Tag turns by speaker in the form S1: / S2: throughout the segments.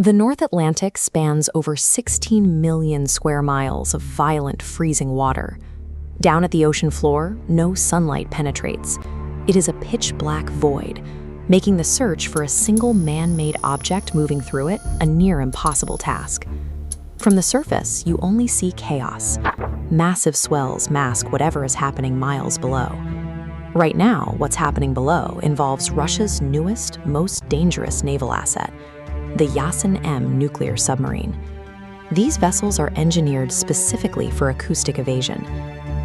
S1: The North Atlantic spans over 16 million square miles of violent, freezing water. Down at the ocean floor, no sunlight penetrates. It is a pitch-black void, making the search for a single man-made object moving through it a near impossible task. From the surface, you only see chaos. Massive swells mask whatever is happening miles below. Right now, what's happening below involves Russia's newest, most dangerous naval asset, the Yasen-M nuclear submarine. These vessels are engineered specifically for acoustic evasion.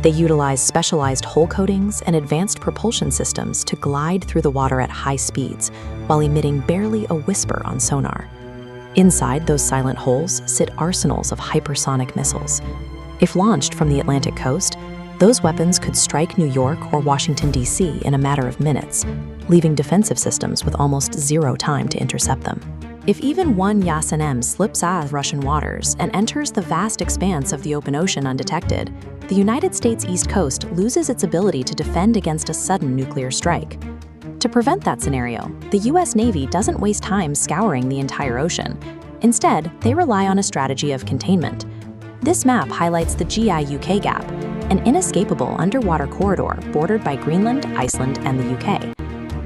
S1: They utilize specialized hull coatings and advanced propulsion systems to glide through the water at high speeds while emitting barely a whisper on sonar. Inside those silent holes sit arsenals of hypersonic missiles. If launched from the Atlantic coast, those weapons could strike New York or Washington, D.C. in a matter of minutes, leaving defensive systems with almost zero time to intercept them. If even one Yasen-M slips out of Russian waters and enters the vast expanse of the open ocean undetected, the United States East Coast loses its ability to defend against a sudden nuclear strike. To prevent that scenario, the U.S. Navy doesn't waste time scouring the entire ocean. Instead, they rely on a strategy of containment. This map highlights the GIUK Gap, an inescapable underwater corridor bordered by Greenland, Iceland, and the UK.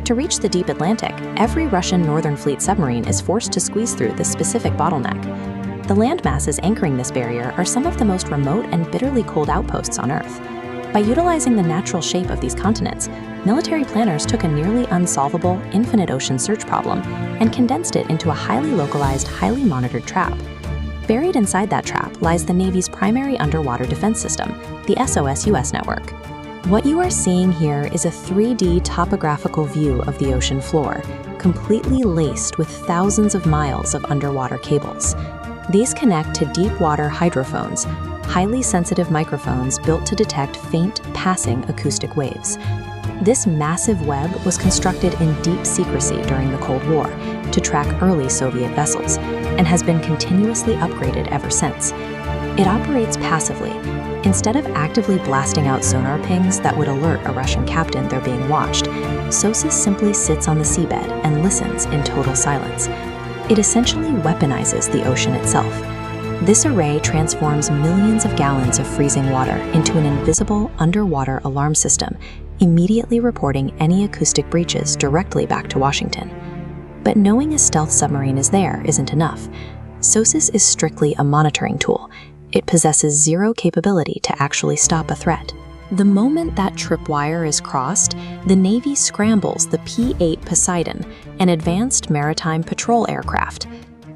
S1: To reach the deep Atlantic, every Russian Northern Fleet submarine is forced to squeeze through this specific bottleneck. The land masses anchoring this barrier are some of the most remote and bitterly cold outposts on Earth. By utilizing the natural shape of these continents, military planners took a nearly unsolvable, infinite ocean search problem and condensed it into a highly localized, highly monitored trap. Buried inside that trap lies the Navy's primary underwater defense system, the SOSUS network. What you are seeing here is a 3D topographical view of the ocean floor, completely laced with thousands of miles of underwater cables. These connect to deep-water hydrophones, highly sensitive microphones built to detect faint, passing acoustic waves. This massive web was constructed in deep secrecy during the Cold War to track early Soviet vessels and has been continuously upgraded ever since. It operates passively. Instead of actively blasting out sonar pings that would alert a Russian captain they're being watched, SOSUS simply sits on the seabed and listens in total silence. It essentially weaponizes the ocean itself. This array transforms millions of gallons of freezing water into an invisible underwater alarm system, immediately reporting any acoustic breaches directly back to Washington. But knowing a stealth submarine is there isn't enough. SOSUS is strictly a monitoring tool. It possesses zero capability to actually stop a threat. The moment that tripwire is crossed, the Navy scrambles the P-8 Poseidon, an advanced maritime patrol aircraft.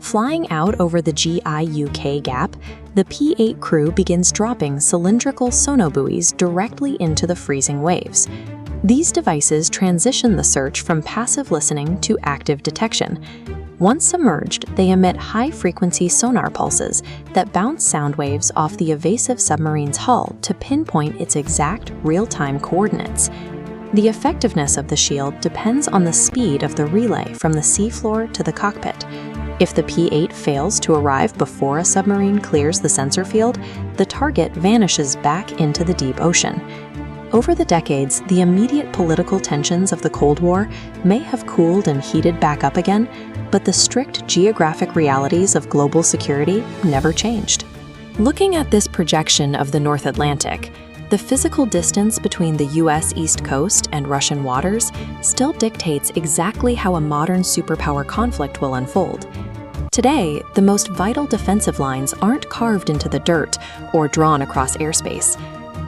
S1: Flying out over the GIUK Gap, the P-8 crew begins dropping cylindrical sonobuoys directly into the freezing waves. These devices transition the search from passive listening to active detection. Once submerged, they emit high-frequency sonar pulses that bounce sound waves off the evasive submarine's hull to pinpoint its exact real-time coordinates. The effectiveness of the shield depends on the speed of the relay from the seafloor to the cockpit. If the P-8 fails to arrive before a submarine clears the sensor field, the target vanishes back into the deep ocean. Over the decades, the immediate political tensions of the Cold War may have cooled and heated back up again, but the strict geographic realities of global security never changed. Looking at this projection of the North Atlantic, the physical distance between the U.S. East Coast and Russian waters still dictates exactly how a modern superpower conflict will unfold. Today, the most vital defensive lines aren't carved into the dirt or drawn across airspace.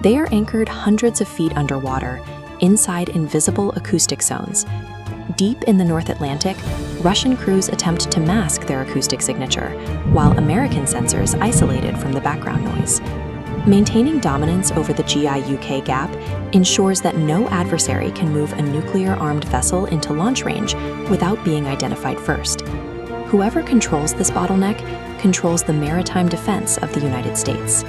S1: They are anchored hundreds of feet underwater, inside invisible acoustic zones. Deep in the North Atlantic, Russian crews attempt to mask their acoustic signature, while American sensors isolate it from the background noise. Maintaining dominance over the GIUK Gap ensures that no adversary can move a nuclear-armed vessel into launch range without being identified first. Whoever controls this bottleneck controls the maritime defense of the United States.